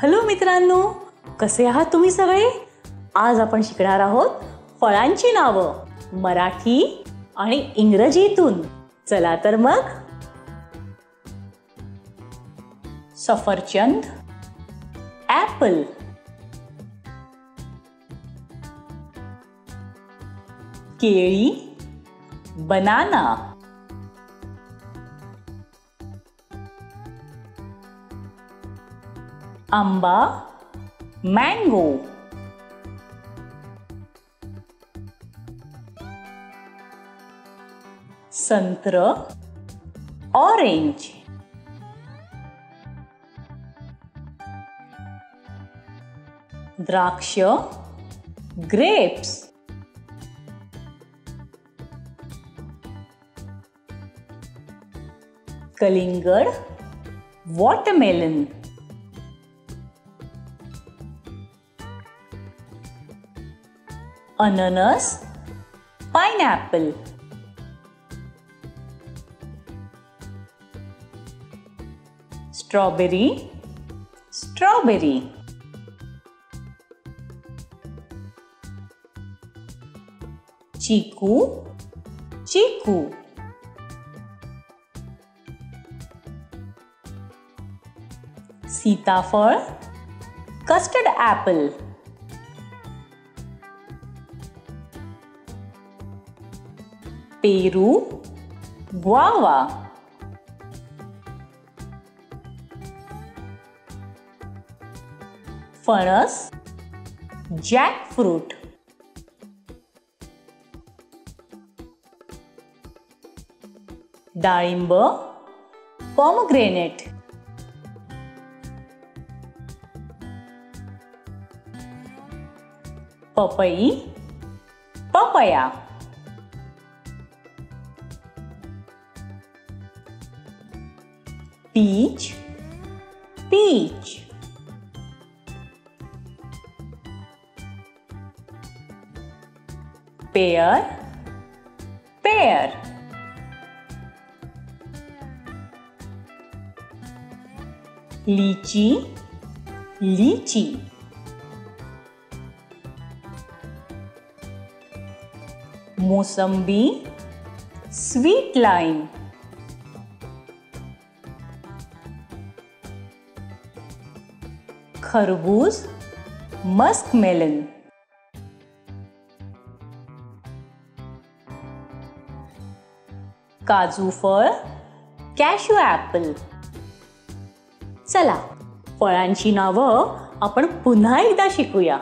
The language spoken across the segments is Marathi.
हॅलो मित्रांनो, कसे आहात तुम्ही सगळे? आज आपण शिकणार आहोत फळांची नावं मराठी आणि इंग्रजीतून. चला तर मग. सफरचंद, ॲपल, केळी, बनाना, आंबा, मँगो, संत्र, ऑरेंज, द्राक्ष, ग्रेप्स, कलिंगड, वॉटरमेलन, अननस, pineapple, strawberry, strawberry, chikoo, chikoo, सीताफळ, कस्टर्ड ॲपल, पेरू, ग्वावा, फणस, जॅकफ्रूट, डाळिंब, पॉमग्रेनेट, पपई, papaya, peach, peach, pear, pear, lychee, lychee, mosambi, sweet lime, खरबूज, मस्क मेलन, काजू फळ, कॅशू ॲपल. चला, फळांची नावं आपण पुन्हा एकदा शिकूया.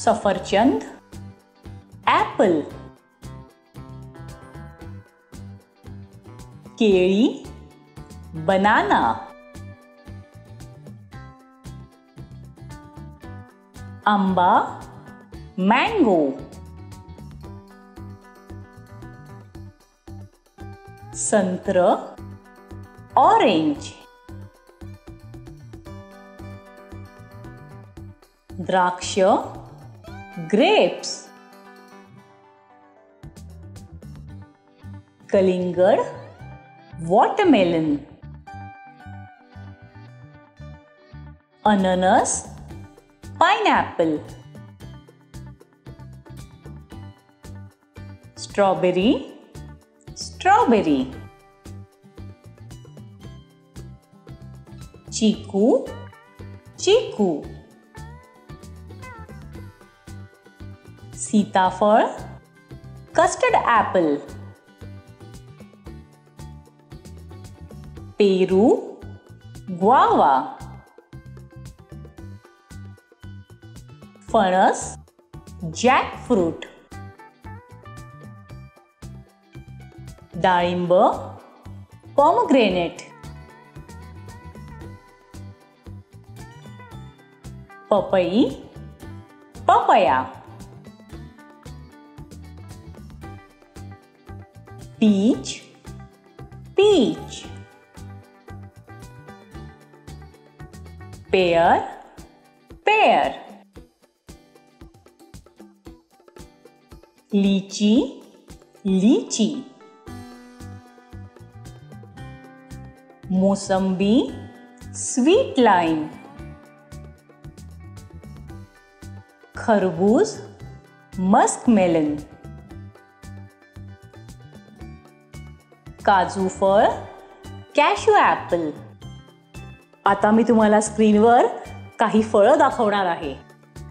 सफरचंद, ॲपल, केळी, बनाना, आंबा, मँगो, संत्र, ऑरेंज, द्राक्ष, ग्रेप्स, कलिंगड, वॉटरमेलन, अननस, pineapple, strawberry, strawberry, chikoo, chikoo, सीताफळ, कस्टर्ड ॲपल, पेरू, ग्वावा, फणस, जॅकफ्रूट, डाळिंब, पॉमग्रेनेट, पपई, papaya, peach, peach, pear, pear, lychee, lychee, mosambi, sweet lime. खरबूज, मस्क मेलन. काजू फळ, कॅश्यू ॲपल. आता मी तुम्हाला स्क्रीनवर काही फळं दाखवणार आहे.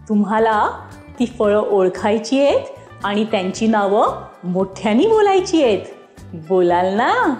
तुम्हाला ती फळं ओळखायची आहेत आणि त्यांची नावं मोठ्याने बोलायची आहेत. बोलाल ना?